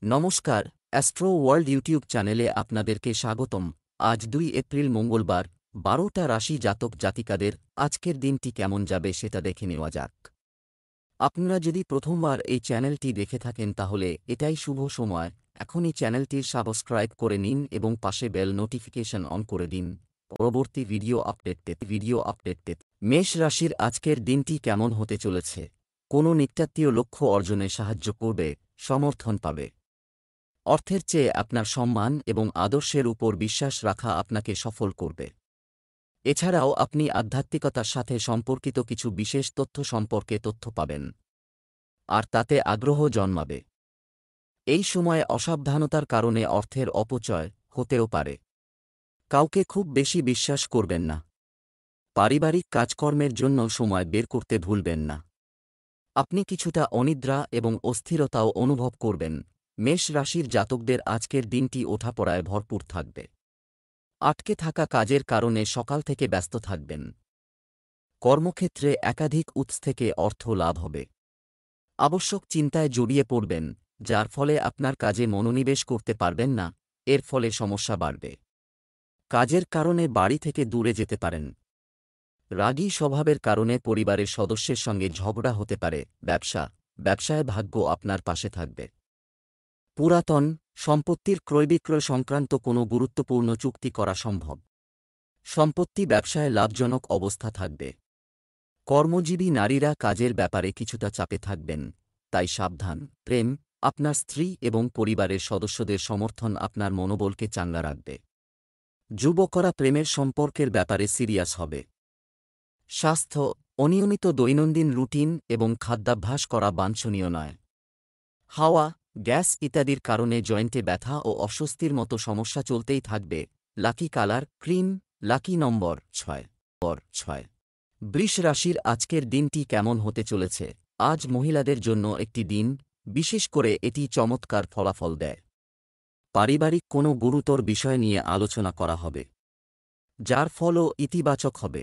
নমস্কার, astro world YouTube চ্যানেলে আপনাদেরকে স্বাগতম। আজ 2 এপ্রিল মঙ্গলবার, 12টা রাশি জাতক জাতিকাদের আজকের দিনটি কেমন যাবে সেটা দেখে নেওয়া যাক। আপনারা যদি প্রথমবার এই চ্যানেলটি দেখে থাকেন তাহলে এটাই শুভ সময়। এখনই চ্যানেলটির সাবস্ক্রাইব করে নিন এবং পাশে বেল নোটিফিকেশন অন করে দিন পরবর্তী ভিডিও আপডেট পেতে। মেষ রাশির আজকের দিনটি কেমন হতে চলেছে? কোনো নিত্যাত্মীয় লক্ষ্য অর্জনে সাহায্য করবে, সমর্থন পাবে। অর্থের চেয়ে আপনার সম্মান এবং আদর্শের উপর বিশ্বাস রাখা আপনাকে সফল করবে। এছাড়াও আপনি আধ্যাত্মিকতার সাথে সম্পর্কিত কিছু বিশেষ তথ্য সম্পর্কে তথ্য পাবেন, আর তাতে আগ্রহ জন্মাবে। এই সময়ে অসাবধানতার কারণে অর্থের অপচয় হতেও পারে। কাউকে খুব বেশি বিশ্বাস করবেন না। পারিবারিক কাজকর্মের জন্য সময় বের করতে ভুলবেন না। আপনি কিছুটা অনিদ্রা এবং অস্থিরতাও অনুভব করবেন। মেষ রাশির জাতকদের আজকের দিনটি ওঠাপড়ায় ভরপুর থাকবে। আটকে থাকা কাজের কারণে সকাল থেকে ব্যস্ত থাকবেন। কর্মক্ষেত্রে একাধিক উৎস থেকে অর্থ লাভ হবে। আবশ্যক চিন্তায় জড়িয়ে পড়বেন, যার ফলে আপনার কাজে মনোনিবেশ করতে পারবেন না। এর ফলে সমস্যা বাড়বে। কাজের কারণে বাড়ি থেকে দূরে যেতে পারেন। রাগী স্বভাবের কারণে পরিবারের সদস্যের সঙ্গে ঝগড়া হতে পারে। ব্যবসায় ভাগ্য আপনার পাশে থাকবে। পুরাতন সম্পত্তির ক্রয়বিক্রয় সংক্রান্ত কোনো গুরুত্বপূর্ণ চুক্তি করা সম্ভব। সম্পত্তি ব্যবসায় লাভজনক অবস্থা থাকবে। কর্মজীবী নারীরা কাজের ব্যাপারে কিছুটা চাপে থাকবেন, তাই সাবধান। প্রেম, আপনার স্ত্রী এবং পরিবারের সদস্যদের সমর্থন আপনার মনোবলকে চাঙ্গা রাখবে। যুবকরা প্রেমের সম্পর্কের ব্যাপারে সিরিয়াস হবে। স্বাস্থ্য, অনিয়মিত দৈনন্দিন রুটিন এবং খাদ্যাভ্যাস করা বাঞ্ছনীয় নয়। হাওয়া, গ্যাস ইত্যাদির কারণে জয়েন্টে ব্যথা ও অস্বস্তির মতো সমস্যা চলতেই থাকবে। লাকি কালার ক্রিম, লাকি নম্বর 6। বৃষ রাশির আজকের দিনটি কেমন হতে চলেছে? আজ মহিলাদের জন্য একটি দিন, বিশেষ করে এটি চমৎকার ফলাফল দেয়। পারিবারিক কোনো গুরুতর বিষয় নিয়ে আলোচনা করা হবে, যার ফলও ইতিবাচক হবে।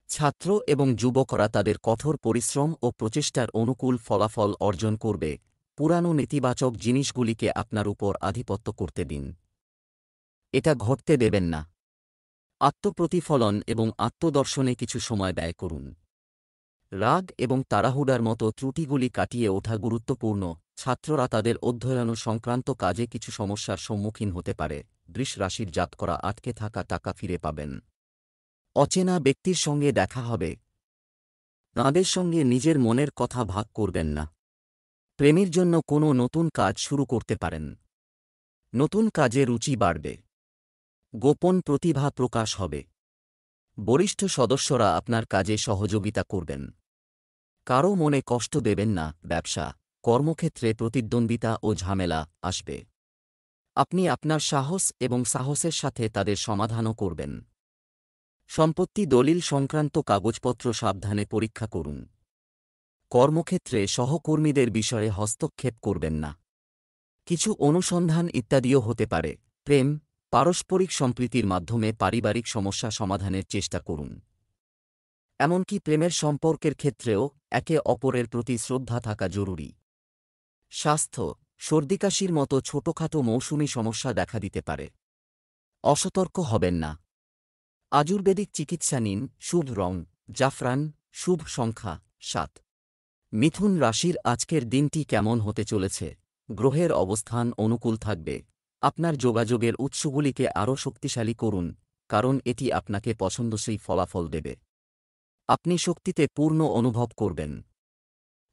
ছাত্র এবং যুবকরা তাদের কঠোর পরিশ্রম ও প্রচেষ্টার অনুকূল ফলাফল অর্জন করবে। পুরানো নেতিবাচক জিনিসগুলিকে আপনার উপর আধিপত্য করতে দিন। এটা ঘটতে দেবেন না। আত্মপ্রতিফলন এবং আত্মদর্শনে কিছু সময় ব্যয় করুন। রাগ এবং তাড়াহুড়ার মতো ত্রুটিগুলি কাটিয়ে ওঠা গুরুত্বপূর্ণ। ছাত্ররা তাদের অধ্যয়ন সংক্রান্ত কাজে কিছু সমস্যার সম্মুখীন হতে পারে। বৃষ রাশির জাতকরা আটকে থাকা টাকা ফিরে পাবেন। অচেনা ব্যক্তির সঙ্গে দেখা হবে। তাঁদের সঙ্গে নিজের মনের কথা ভাগ করবেন না। প্রেমের জন্য কোনো নতুন কাজ শুরু করতে পারেন। নতুন কাজে রুচি বাড়বে। গোপন প্রতিভা প্রকাশ হবে। বরিষ্ঠ সদস্যরা আপনার কাজে সহযোগিতা করবেন। কারও মনে কষ্ট দেবেন না। কর্মক্ষেত্রে প্রতিদ্বন্দ্বিতা ও ঝামেলা আসবে। আপনি আপনার সাহস এবং সাহসের সাথে তাদের সমাধানও করবেন। সম্পত্তি দলিল সংক্রান্ত কাগজপত্র সাবধানে পরীক্ষা করুন। কর্মক্ষেত্রে সহকর্মীদের বিষয়ে হস্তক্ষেপ করবেন না। কিছু অনুসন্ধান ইত্যাদিও হতে পারে। প্রেম, পারস্পরিক সম্প্রীতির মাধ্যমে পারিবারিক সমস্যা সমাধানের চেষ্টা করুন। এমনকি প্রেমের সম্পর্কের ক্ষেত্রেও একে অপরের প্রতি শ্রদ্ধা থাকা জরুরি। স্বাস্থ্য, সর্দিকাশির মতো ছোটখাটো মৌসুমি সমস্যা দেখা দিতে পারে। অসতর্ক হবেন না। আয়ুর্বেদিক চিকিৎসা নিন। শুভ রং জাফরান, শুভ সংখ্যা 7। মিথুন রাশির আজকের দিনটি কেমন হতে চলেছে? গ্রহের অবস্থান অনুকূল থাকবে। আপনার যোগাযোগের উৎসগুলিকে আরও শক্তিশালী করুন, কারণ এটি আপনাকে পছন্দসই ফলাফল দেবে। আপনি শক্তিতে পূর্ণ অনুভব করবেন।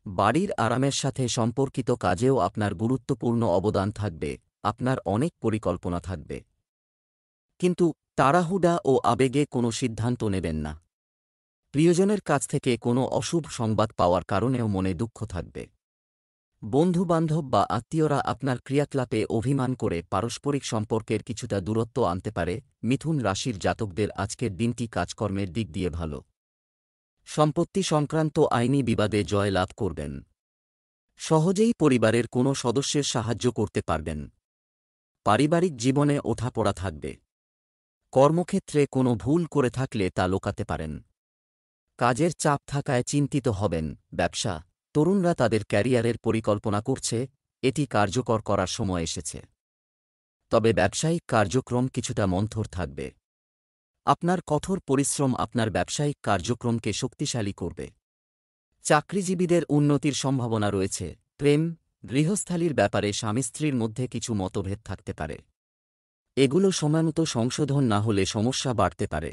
বাড়ির আরামের সাথে সম্পর্কিত কাজেও আপনার গুরুত্বপূর্ণ অবদান থাকবে। আপনার অনেক পরিকল্পনা থাকবে, কিন্তু তাড়াহুড়া ও আবেগে কোনো সিদ্ধান্ত নেবেন না। প্রিয়জনের কাছ থেকে কোনো অশুভ সংবাদ পাওয়ার কারণেও মনে দুঃখ থাকবে। বন্ধুবান্ধব বা আত্মীয়রা আপনার ক্রিয়াকলাপে অভিমান করে পারস্পরিক সম্পর্কের কিছুটা দূরত্ব আনতে পারে। মিথুন রাশির জাতকদের আজকের দিনটি কাজকর্মের দিক দিয়ে ভালো। সম্পত্তি সংক্রান্ত আইনি বিবাদে জয় লাভ করবেন। সহজেই পরিবারের কোনো সদস্যের সাহায্য করতে পারবেন। পারিবারিক জীবনে ওঠাপড়া থাকবে। কর্মক্ষেত্রে কোনো ভুল করে থাকলে তা লুকাতে পারেন। কাজের চাপ থাকায় চিন্তিত হবেন। তরুণরা তাদের ক্যারিয়ারের পরিকল্পনা করছে। এটি কার্যকর করার সময় এসেছে। তবে ব্যবসায়িক কার্যক্রম কিছুটা মন্থর থাকবে। আপনার কঠোর পরিশ্রম আপনার ব্যবসায়িক কার্যক্রমকে শক্তিশালী করবে। চাকরিজীবীদের উন্নতির সম্ভাবনা রয়েছে। প্রেম, গৃহস্থালির ব্যাপারে স্বামী স্ত্রীর মধ্যে কিছু মতভেদ থাকতে পারে। এগুলো সময়মতো সংশোধন না হলে সমস্যা বাড়তে পারে।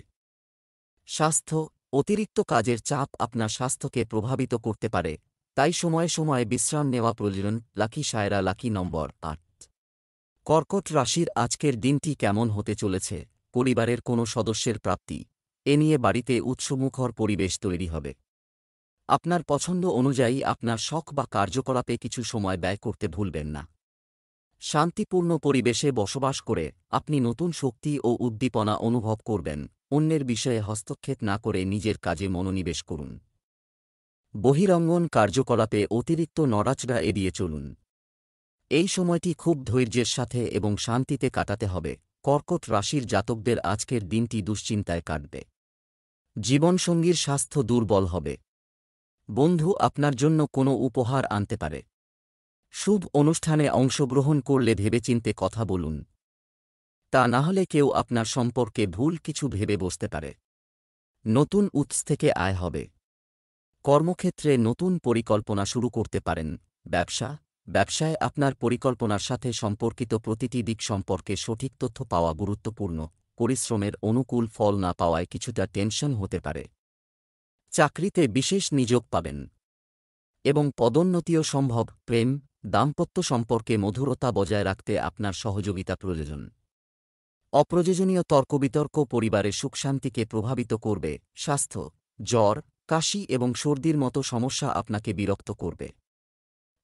স্বাস্থ্য, অতিরিক্ত কাজের চাপ আপনার স্বাস্থ্যকে প্রভাবিত করতে পারে, তাই সময়ে সময়ে বিশ্রাম নেওয়া প্রয়োজন। লাকি সায়রা, লাকি নম্বর ৮। কর্কট রাশির আজকের দিনটি কেমন হতে চলেছে? পরিবারের কোনো সদস্যের প্রাপ্তি, এ নিয়ে বাড়িতে উৎসমুখর পরিবেশ তৈরি হবে। আপনার পছন্দ অনুযায়ী আপনার শখ বা কার্যকলাপে কিছু সময় ব্যয় করতে ভুলবেন না। শান্তিপূর্ণ পরিবেশে বসবাস করে আপনি নতুন শক্তি ও উদ্দীপনা অনুভব করবেন। অন্যের বিষয়ে হস্তক্ষেপ না করে নিজের কাজে মনোনিবেশ করুন। বহিরঙ্গন কার্যকলাপে অতিরিক্ত নড়াচড়া এড়িয়ে চলুন। এই সময়টি খুব ধৈর্যের সাথে এবং শান্তিতে কাটাতে হবে। কর্কট রাশির জাতকদের আজকের দিনটি দুশ্চিন্তায় কাটবে। জীবনসঙ্গীর স্বাস্থ্য দুর্বল হবে। বন্ধু আপনার জন্য কোনো উপহার আনতে পারে। শুভ অনুষ্ঠানে অংশগ্রহণ করলে ভেবেচিন্তে কথা বলুন। তা না হলে কেউ আপনার সম্পর্কে ভুল কিছু ভেবে বসতে পারে। নতুন উৎস থেকে আয় হবে। কর্মক্ষেত্রে নতুন পরিকল্পনা শুরু করতে পারেন। ব্যবসায় আপনার পরিকল্পনার সাথে সম্পর্কিত প্রতিটি দিক সম্পর্কে সঠিক তথ্য পাওয়া গুরুত্বপূর্ণ। পরিশ্রমের অনুকূল ফল না পাওয়ায় কিছুটা টেনশন হতে পারে। চাকরিতে বিশেষ নিয়োগ পাবেন এবং পদোন্নতিও সম্ভব। প্রেম, দাম্পত্য সম্পর্কে মধুরতা বজায় রাখতে আপনার সহযোগিতা প্রয়োজন। অপ্রয়োজনীয় তর্কবিতর্ক পরিবারের সুখশান্তিকে প্রভাবিত করবে। স্বাস্থ্য, জ্বর, কাশি এবং সর্দির মতো সমস্যা আপনাকে বিরক্ত করবে।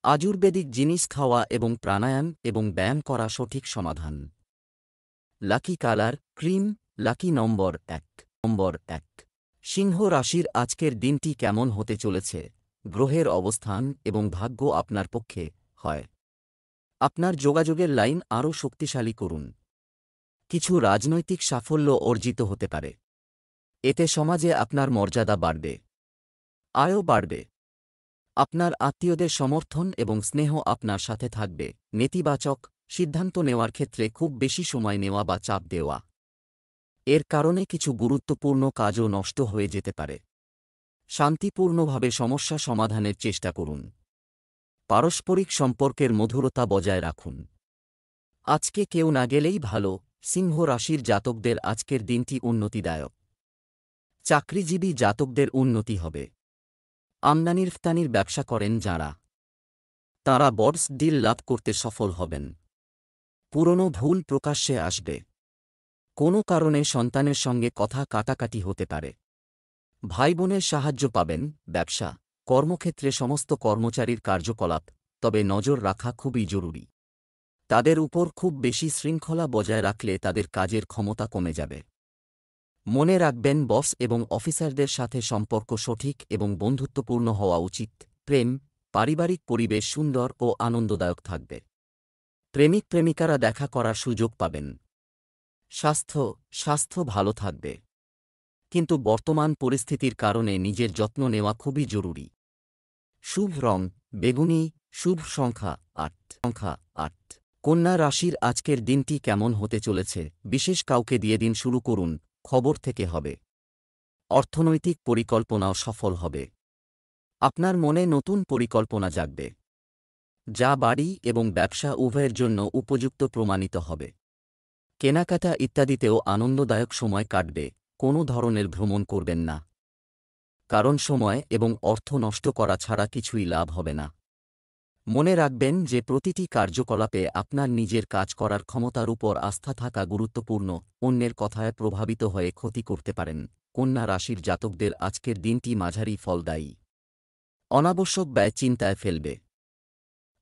আয়ুর্বেদিক জিনিস খাওয়া এবং প্রাণায়াম এবং ব্যায়াম করা সঠিক সমাধান। লাকি কালার, ক্রিম, লাকি নম্বর ১। সিংহ রাশির আজকের দিনটি কেমন হতে চলেছে? গ্রহের অবস্থান এবং ভাগ্য আপনার পক্ষে হয়। আপনার যোগাযোগের লাইন আরও শক্তিশালী করুন। কিছু রাজনৈতিক সাফল্য অর্জিত হতে পারে। এতে সমাজে আপনার মর্যাদা বাড়বে। আয়ও বাড়বে। আপনার আত্মীয়দের সমর্থন এবং স্নেহ আপনার সাথে থাকবে। নেতিবাচক সিদ্ধান্ত নেওয়ার ক্ষেত্রে খুব বেশি সময় নেওয়া বা চাপ দেওয়া, এর কারণে কিছু গুরুত্বপূর্ণ কাজও নষ্ট হয়ে যেতে পারে। শান্তিপূর্ণভাবে সমস্যা সমাধানের চেষ্টা করুন। পারস্পরিক সম্পর্কের মধুরতা বজায় রাখুন। আজকে কেউ না গেলেই ভালো। সিংহ রাশির জাতকদের আজকের দিনটি উন্নতিদায়ক। চাকরিজীবী জাতকদের উন্নতি হবে। আমদানিরফতানির ব্যবসা করেন যাঁরা, তাঁরা বড় ডিল লাভ করতে সফল হবেন। পুরনো ভুল প্রকাশ্যে আসবে। কোনো কারণে সন্তানের সঙ্গে কথা কাটাকাটি হতে পারে। ভাইবোনের সাহায্য পাবেন। ব্যবসা, কর্মক্ষেত্রে সমস্ত কর্মচারীর কার্যকলাপ, তবে নজর রাখা খুবই জরুরি। তাদের উপর খুব বেশি শৃঙ্খলা বজায় রাখলে তাদের কাজের ক্ষমতা কমে যাবে। মনে রাখবেন, বস এবং অফিসারদের সাথে সম্পর্ক সঠিক এবং বন্ধুত্বপূর্ণ হওয়া উচিত। প্রেম, পারিবারিক পরিবেশ সুন্দর ও আনন্দদায়ক থাকবে। প্রেমিক প্রেমিকারা দেখা করার সুযোগ পাবেন। স্বাস্থ্য ভালো থাকবে, কিন্তু বর্তমান পরিস্থিতির কারণে নিজের যত্ন নেওয়া খুবই জরুরি। শুভ রং বেগুনি, শুভ সংখ্যা ৮। কন্যা রাশির আজকের দিনটি কেমন হতে চলেছে? বিশেষ কাউকে দিয়ে দিন শুরু করুন, খবর থেকে হবে। অর্থনৈতিক পরিকল্পনাও সফল হবে। আপনার মনে নতুন পরিকল্পনা জাগবে, যা বাড়ি এবং ব্যবসা উভয়ের জন্য উপযুক্ত প্রমাণিত হবে। কেনাকাটা ইত্যাদিতেও আনন্দদায়ক সময় কাটবে। কোনো ধরনের ভ্রমণ করবেন না, কারণ সময় এবং অর্থ নষ্ট করা ছাড়া কিছুই লাভ হবে না। মনে রাখবেন যে প্রতিটি কার্যকলাপে আপনার নিজের কাজ করার ক্ষমতার উপর আস্থা থাকা গুরুত্বপূর্ণ। অন্যের কথায় প্রভাবিত হয়ে ক্ষতি করতে পারেন। কন্যা রাশির জাতকদের আজকের দিনটি মাঝারি ফলদায়ী। অনাবশ্যক ব্যয় চিন্তায় ফেলবে।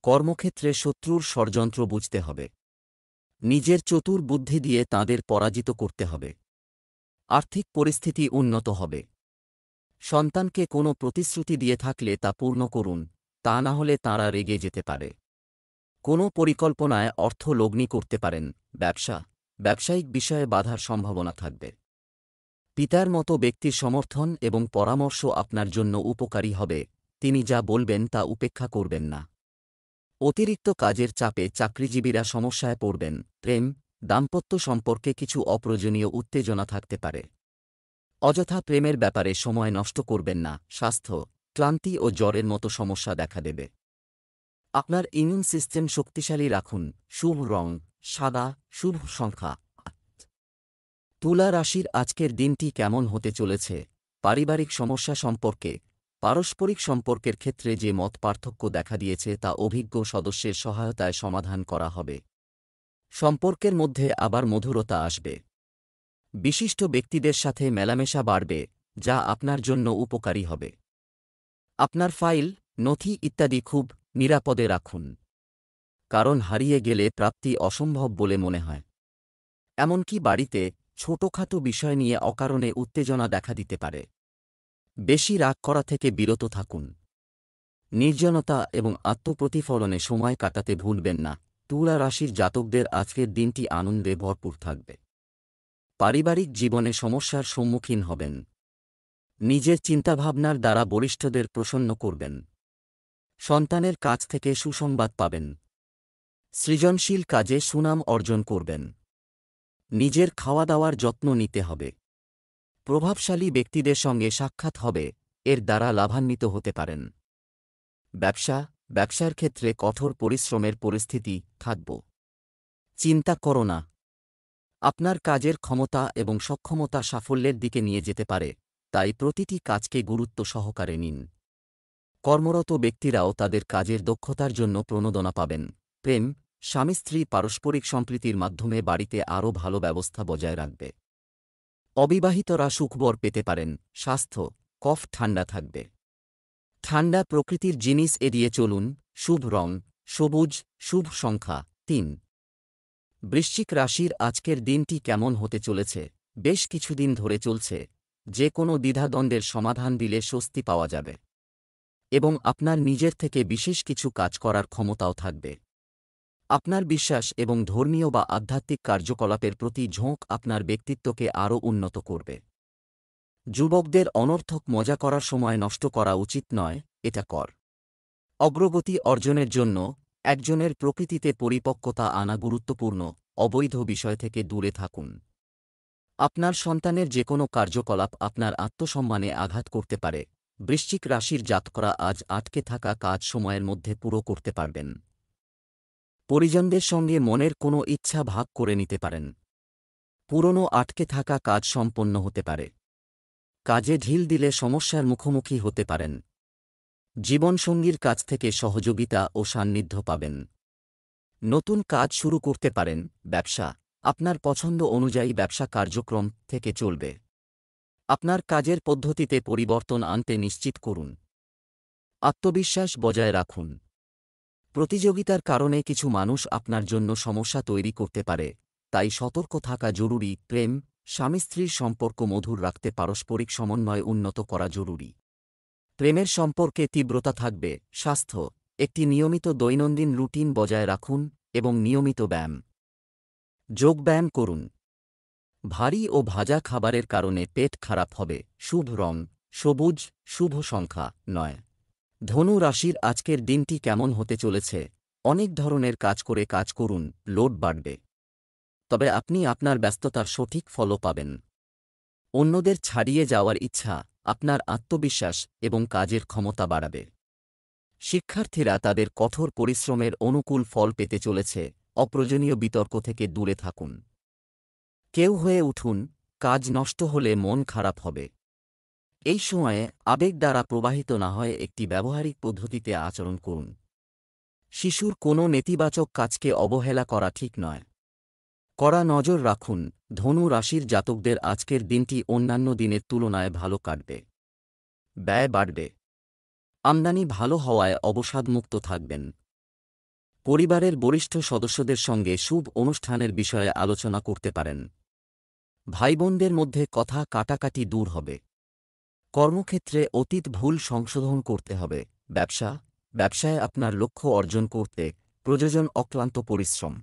কর্মক্ষেত্রে শত্রুর ষড়যন্ত্র বুঝতে হবে। নিজের চতুর বুদ্ধি দিয়ে তাঁদের পরাজিত করতে হবে। আর্থিক পরিস্থিতি উন্নত হবে। সন্তানকে কোনো প্রতিশ্রুতি দিয়ে থাকলে তা পূর্ণ করুন, তা না হলে তাঁরা রেগে যেতে পারে। কোনো পরিকল্পনায় অর্থ লগ্নি করতে পারেন। ব্যবসায়িক বিষয়ে বাধার সম্ভাবনা থাকবে। পিতার মতো ব্যক্তির সমর্থন এবং পরামর্শ আপনার জন্য উপকারী হবে। তিনি যা বলবেন তা উপেক্ষা করবেন না। অতিরিক্ত কাজের চাপে চাকরিজীবীরা সমস্যায় পড়বেন। প্রেম, দাম্পত্য সম্পর্কে কিছু অপ্রয়োজনীয় উত্তেজনা থাকতে পারে। অযথা প্রেমের ব্যাপারে সময় নষ্ট করবেন না। স্বাস্থ্য, ক্লান্তি ও জ্বরের মতো সমস্যা দেখা দেবে। আপনার ইমিউন সিস্টেম শক্তিশালী রাখুন। শুভ রং সাদা, শুভ সংখ্যা ৮। তুলা রাশির আজকের দিনটি কেমন হতে চলেছে? পারিবারিক সমস্যা সম্পর্কে পারস্পরিক সম্পর্কের ক্ষেত্রে যে মত পার্থক্য দেখা দিয়েছে তা অভিজ্ঞ সদস্যের সহায়তায় সমাধান করা হবে। সম্পর্কের মধ্যে আবার মধুরতা আসবে। বিশিষ্ট ব্যক্তিদের সাথে মেলামেশা বাড়বে, যা আপনার জন্য উপকারী হবে। আপনার ফাইল, নথি ইত্যাদি খুব নিরাপদে রাখুন, কারণ হারিয়ে গেলে প্রাপ্তি অসম্ভব বলে মনে হয়। এমনকি বাড়িতে ছোটখাটো বিষয় নিয়ে অকারণে উত্তেজনা দেখা দিতে পারে। বেশি রাগ করা থেকে বিরত থাকুন। নির্জনতা এবং আত্মপ্রতিফলনে সময় কাটাতে ভুলবেন না। তুলা রাশির জাতকদের আজকের দিনটি আনন্দে ভরপুর থাকবে। পারিবারিক জীবনে সমস্যার সম্মুখীন হবেন। নিজের চিন্তাভাবনার দ্বারা বরিষ্ঠদের প্রসন্ন করবেন। সন্তানের কাছ থেকে সুসংবাদ পাবেন। সৃজনশীল কাজে সুনাম অর্জন করবেন। নিজের খাওয়া দাওয়ার যত্ন নিতে হবে। প্রভাবশালী ব্যক্তিদের সঙ্গে সাক্ষাৎ হবে, এর দ্বারা লাভান্বিত হতে পারেন। ব্যবসার ক্ষেত্রে কঠোর পরিশ্রমের পরিস্থিতি থাকব। চিন্তা করো না। আপনার কাজের ক্ষমতা এবং সক্ষমতা সাফল্যের দিকে নিয়ে যেতে পারে, তাই প্রতিটি কাজকে গুরুত্ব সহকারে নিন। কর্মরত ব্যক্তিরাও তাদের কাজের দক্ষতার জন্য প্রণোদনা পাবেন। প্রেম, স্বামী স্ত্রী পারস্পরিক সম্প্রীতির মাধ্যমে বাড়িতে আরও ভালো ব্যবস্থা বজায় রাখবে। অবিবাহিতরা সুখবর পেতে পারেন। স্বাস্থ্য, কফ ঠান্ডা থাকবে। ঠান্ডা প্রকৃতির জিনিস এড়িয়ে চলুন। শুভ রং সবুজ, শুভ সংখ্যা ৩। বৃশ্চিক রাশির আজকের দিনটি কেমন হতে চলেছে? বেশ কিছুদিন ধরে চলছে, যে কোনো দ্বিধাদ্বন্দ্বের সমাধান দিলে স্বস্তি পাওয়া যাবে এবং আপনার নিজের থেকে বিশেষ কিছু কাজ করার ক্ষমতাও থাকবে। আপনার বিশ্বাস এবং ধর্মীয় বা আধ্যাত্মিক কার্যকলাপের প্রতি ঝোঁক আপনার ব্যক্তিত্বকে আরও উন্নত করবে। যুবকদের অনর্থক মজা করার সময় নষ্ট করা উচিত নয়, এটা কর। অগ্রগতি অর্জনের জন্য একজনের প্রকৃতিতে পরিপক্কতা আনা গুরুত্বপূর্ণ। অবৈধ বিষয় থেকে দূরে থাকুন। আপনার সন্তানের যে কোনো কার্যকলাপ আপনার আত্মসম্মানে আঘাত করতে পারে। বৃশ্চিক রাশির জাতকরা আজ আটকে থাকা কাজ সময়ের মধ্যে পুরো করতে পারবেন। পরিজনদের সঙ্গে মনের কোনো ইচ্ছা ভাগ করে নিতে পারেন। পুরনো আটকে থাকা কাজ সম্পন্ন হতে পারে। কাজে ঢিল দিলে সমস্যার মুখোমুখি হতে পারেন। জীবনসঙ্গীর কাছ থেকে সহযোগিতা ও সান্নিধ্য পাবেন। নতুন কাজ শুরু করতে পারেন। ব্যবসা, আপনার পছন্দ অনুযায়ী ব্যবসা কার্যক্রম থেকে চলবে। আপনার কাজের পদ্ধতিতে পরিবর্তন আনতে নিশ্চিত করুন। আত্মবিশ্বাস বজায় রাখুন। প্রতিযোগিতার কারণে কিছু মানুষ আপনার জন্য সমস্যা তৈরি করতে পারে, তাই সতর্ক থাকা জরুরি। প্রেম, স্বামী স্ত্রীর সম্পর্ক মধুর রাখতে পারস্পরিক সমন্বয় উন্নত করা জরুরি। প্রেমের সম্পর্কে তীব্রতা থাকবে। স্বাস্থ্য, একটি নিয়মিত দৈনন্দিন রুটিন বজায় রাখুন এবং নিয়মিত যোগব্যায়াম করুন। ভারী ও ভাজা খাবারের কারণে পেট খারাপ হবে। শুভ রং সবুজ, শুভ সংখ্যা ৯। ধনু রাশির আজকের দিনটি কেমন হতে চলেছে? অনেক ধরনের কাজ করুন, লোড বাড়বে। তবে আপনি আপনার ব্যস্ততার সঠিক ফলও পাবেন। অন্যদের ছাড়িয়ে যাওয়ার ইচ্ছা আপনার আত্মবিশ্বাস এবং কাজের ক্ষমতা বাড়াবে। শিক্ষার্থীরা তাদের কঠোর পরিশ্রমের অনুকূল ফল পেতে চলেছে। অপ্রয়োজনীয় বিতর্ক থেকে দূরে থাকুন। কেউ হয়ে উঠুন, কাজ নষ্ট হলে মন খারাপ হবে। এই সময়ে আবেগ দ্বারা প্রবাহিত না হয়ে একটি ব্যবহারিক পদ্ধতিতে আচরণ করুন। শিশুর কোনো নেতিবাচক কাজকে অবহেলা করা ঠিক নয়। কড়া নজর রাখুন। ধনু রাশির জাতকদের আজকের দিনটি অন্যান্য দিনের তুলনায় ভালো কাটবে। ব্যয় বাড়বে। আমদানি ভালো হওয়ায় অবসাদমুক্ত থাকবেন। পরিবারের বরিষ্ঠ সদস্যদের সঙ্গে শুভ অনুষ্ঠানের বিষয়ে আলোচনা করতে পারেন। ভাইবোনদের মধ্যে কথা কাটাকাটি দূর হবে। কর্মক্ষেত্রে অতীত ভুল সংশোধন করতে হবে। ব্যবসায় আপনার লক্ষ্য অর্জন করতে প্রয়োজন অক্লান্ত পরিশ্রম।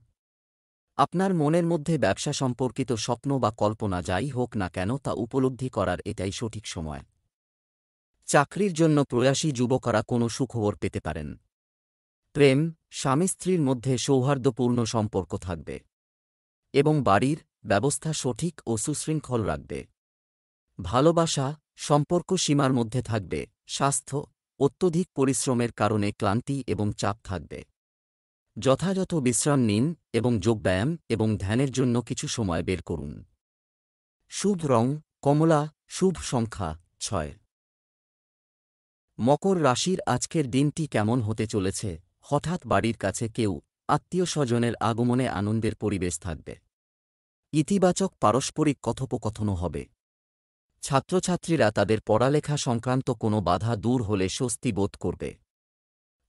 আপনার মনের মধ্যে ব্যবসা সম্পর্কিত স্বপ্ন বা কল্পনা যাই হোক না কেন তা উপলব্ধি করার এটাই সঠিক সময়। চাকরির জন্য প্রয়াসী যুবকরা কোনো সুখবর পেতে পারেন। প্রেম, স্বামী স্ত্রীর মধ্যে সৌহার্দ্যপূর্ণ সম্পর্ক থাকবে এবং বাড়ির ব্যবস্থা সঠিক ও সুশৃঙ্খল রাখবে। ভালোবাসা, সম্পর্ক সীমার মধ্যে থাকবে। স্বাস্থ্য, অত্যধিক পরিশ্রমের কারণে ক্লান্তি এবং চাপ থাকবে। যথাযথ বিশ্রাম নিন এবং যোগব্যায়াম এবং ধ্যানের জন্য কিছু সময় বের করুন। শুভ রং কমলা, শুভ সংখ্যা 6। মকর রাশির আজকের দিনটি কেমন হতে চলেছে? হঠাৎ বাড়ির কাছে কেউ আত্মীয়-স্বজনের আগমনে আনন্দের পরিবেশ থাকবে। ইতিবাচক পারস্পরিক কথোপকথনও হবে। ছাত্রছাত্রীরা তাদের পড়ালেখা সংক্রান্ত কোনো বাধা দূর হলে স্বস্তি বোধ করবে।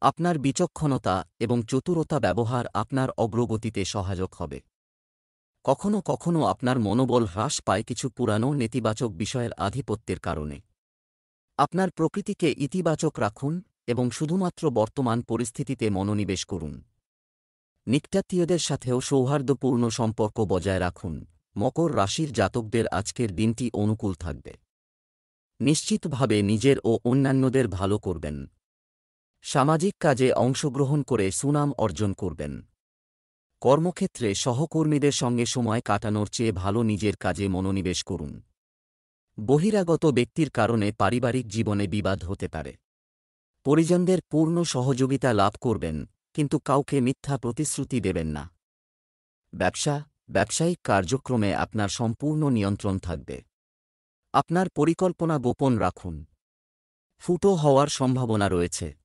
আপনার বিচক্ষণতা এবং চতুরতা ব্যবহার আপনার অগ্রগতিতে সহায়ক হবে। কখনও কখনও আপনার মনোবল হ্রাস পায় কিছু পুরানো নেতিবাচক বিষয়ের আধিপত্যের কারণে। আপনার প্রকৃতিকে ইতিবাচক রাখুন এবং শুধুমাত্র বর্তমান পরিস্থিতিতে মনোনিবেশ করুন। নিকটাত্মীয়দের সাথেও সৌহার্দ্যপূর্ণ সম্পর্ক বজায় রাখুন। মকর রাশির জাতকদের আজকের দিনটি অনুকূল থাকবে। নিশ্চিতভাবে নিজের ও অন্যান্যদের ভালো করবেন। সামাজিক কাজে অংশগ্রহণ করে সুনাম অর্জন করবেন। কর্মক্ষেত্রে সহকর্মীদের সঙ্গে সময় কাটানোর চেয়ে ভালো নিজের কাজে মনোনিবেশ করুন। বহিরাগত ব্যক্তির কারণে পারিবারিক জীবনে বিবাদ হতে পারে। পরিজনদের পূর্ণ সহযোগিতা লাভ করবেন, কিন্তু কাউকে মিথ্যা প্রতিশ্রুতি দেবেন না। ব্যবসায়িক কার্যক্রমে আপনার সম্পূর্ণ নিয়ন্ত্রণ থাকবে। আপনার পরিকল্পনা গোপন রাখুন। ফুটো হওয়ার সম্ভাবনা রয়েছে।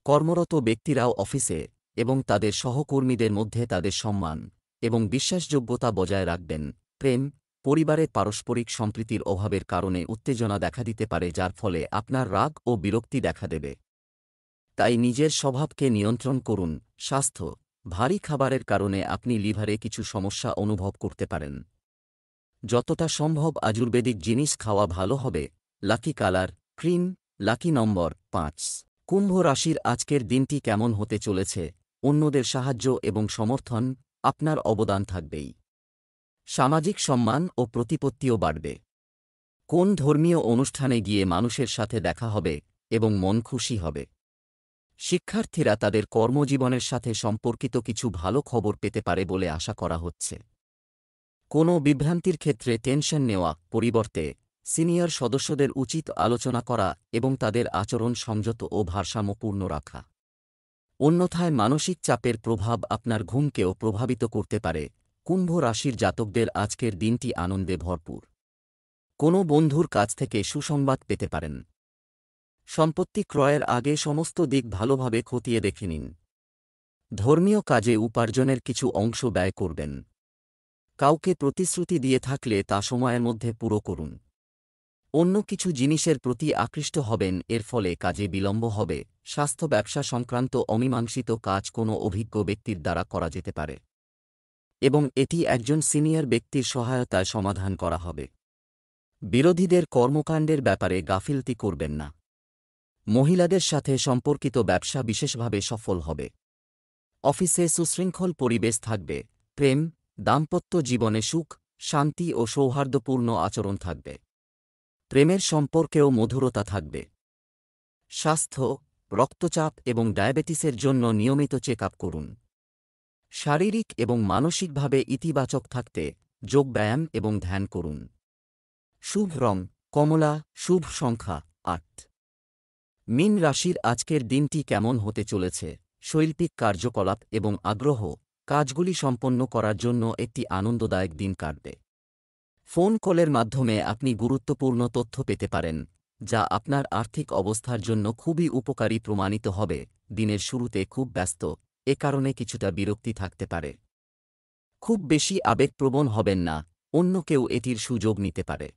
কর্মরত ব্যক্তিরাও অফিসে এবং তাদের সহকর্মীদের মধ্যে তাদের সম্মান এবং বিশ্বাসযোগ্যতা বজায় রাখবেন। প্রেম, পরিবারে পারস্পরিক সম্প্রীতির অভাবের কারণে উত্তেজনা দেখা দিতে পারে, যার ফলে আপনার রাগ ও বিরক্তি দেখা দেবে। তাই নিজের স্বভাবকে নিয়ন্ত্রণ করুন। স্বাস্থ্য, ভারী খাবারের কারণে আপনি লিভারে কিছু সমস্যা অনুভব করতে পারেন। যতটা সম্ভব আয়ুর্বেদিক জিনিস খাওয়া ভালো হবে। লাকি কালার ক্রিম, লাকি নম্বর 5। কুম্ভ রাশির আজকের দিনটি কেমন হতে চলেছে? অন্যদের সাহায্য এবং সমর্থন, আপনার অবদান থাকবেই। সামাজিক সম্মান ও প্রতিপত্তিও বাড়বে। কোন ধর্মীয় অনুষ্ঠানে গিয়ে মানুষের সাথে দেখা হবে এবং মন খুশি হবে। শিক্ষার্থীরা তাদের কর্মজীবনের সাথে সম্পর্কিত কিছু ভালো খবর পেতে পারে বলে আশা করা হচ্ছে। কোনো বিভ্রান্তির ক্ষেত্রে টেনশন নেওয়া পরিবর্তে সিনিয়র সদস্যদের উচিত আলোচনা করা এবং তাদের আচরণ সংযত ও ভারসাম্যপূর্ণ রাখা। অন্যথায় মানসিক চাপের প্রভাব আপনার ঘুমকেও প্রভাবিত করতে পারে। কুম্ভ রাশির জাতকদের আজকের দিনটি আনন্দে ভরপুর। কোনো বন্ধুর কাছ থেকে সুসংবাদ পেতে পারেন। সম্পত্তি ক্রয়ের আগে সমস্ত দিক ভালোভাবে খতিয়ে দেখে নিন। ধর্মীয় কাজে উপার্জনের কিছু অংশ ব্যয় করবেন। কাউকে প্রতিশ্রুতি দিয়ে থাকলে তা সময়ের মধ্যে পুরো করুন। অন্য কিছু জিনিসের প্রতি আকৃষ্ট হবেন, এর ফলে কাজে বিলম্ব হবে। স্বাস্থ্য, ব্যবসা সংক্রান্ত অমীমাংসিত কাজ কোনো অভিজ্ঞ ব্যক্তির দ্বারা করা যেতে পারে এবং এটি একজন সিনিয়র ব্যক্তির সহায়তায় সমাধান করা হবে। বিরোধীদের কর্মকাণ্ডের ব্যাপারে গাফিলতি করবেন না। মহিলাদের সাথে সম্পর্কিত ব্যবসা বিশেষভাবে সফল হবে। অফিসে সুশৃঙ্খল পরিবেশ থাকবে। প্রেম, দাম্পত্য জীবনে সুখ, শান্তি ও সৌহার্দ্যপূর্ণ আচরণ থাকবে। প্রেমের সম্পর্কেও মধুরতা থাকবে। স্বাস্থ্য, রক্তচাপ এবং ডায়াবেটিসের জন্য নিয়মিত চেক আপ করুন। শারীরিক এবং মানসিকভাবে ইতিবাচক থাকতে যোগব্যায়াম এবং ধ্যান করুন। শুভ রং কমলা, শুভ সংখ্যা 8। মীন রাশির আজকের দিনটি কেমন হতে চলেছে? শৈল্পিক কার্যকলাপ এবং আগ্রহ কাজগুলি সম্পন্ন করার জন্য একটি আনন্দদায়ক দিন কাটবে। ফোন কলের মাধ্যমে আপনি গুরুত্বপূর্ণ তথ্য পেতে পারেন, যা আপনার আর্থিক অবস্থার জন্য খুবই উপকারী প্রমাণিত হবে। দিনের শুরুতে খুব ব্যস্ত, এ কারণে কিছুটা বিরক্তি থাকতে পারে। খুব বেশি আবেগপ্রবণ হবেন না, অন্য কেউ এটির সুযোগ নিতে পারে।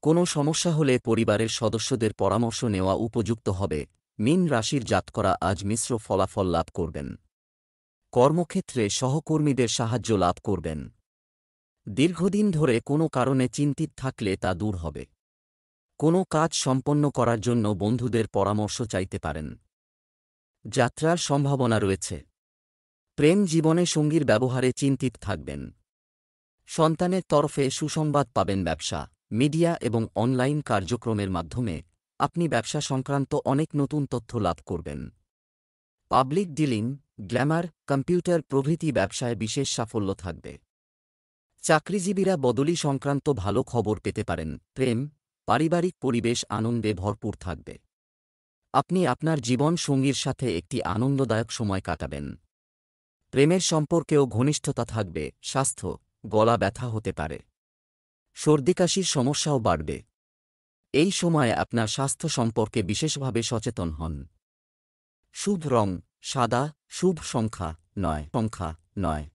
কোনো সমস্যা হলে পরিবারের সদস্যদের পরামর্শ নেওয়া উপযুক্ত হবে। মীন রাশির জাতকরা আজ মিশ্র ফলাফল লাভ করবেন। কর্মক্ষেত্রে সহকর্মীদের সাহায্য লাভ করবেন। দীর্ঘদিন ধরে কোনো কারণে চিন্তিত থাকলে তা দূর হবে। কোনো কাজ সম্পন্ন করার জন্য বন্ধুদের পরামর্শ চাইতে পারেন। যাত্রার সম্ভাবনা রয়েছে। প্রেম জীবনে সঙ্গীর ব্যবহারে চিন্তিত থাকবেন। সন্তানের তরফে সুসংবাদ পাবেন। ব্যবসা, মিডিয়া এবং অনলাইন কার্যক্রমের মাধ্যমে আপনি ব্যবসা সংক্রান্ত অনেক নতুন তথ্য লাভ করবেন। পাবলিক ডিলিং, গ্ল্যামার, কম্পিউটার প্রভৃতি ব্যবসায় বিশেষ সাফল্য থাকবে। চাকরিজীবীরা বদলি সংক্রান্ত ভালো খবর পেতে পারেন। প্রেম, পারিবারিক পরিবেশ আনন্দে ভরপুর থাকবে। আপনি আপনার জীবন সঙ্গীর সাথে একটি আনন্দদায়ক সময় কাটাবেন। প্রেমের সম্পর্কেও ঘনিষ্ঠতা থাকবে। স্বাস্থ্য, গলা ব্যথা হতে পারে। সর্দিকাশির সমস্যাও বাড়বে। এই সময়ে আপনার স্বাস্থ্য সম্পর্কে বিশেষভাবে সচেতন হন। শুভ রং সাদা, শুভ সংখ্যা 9।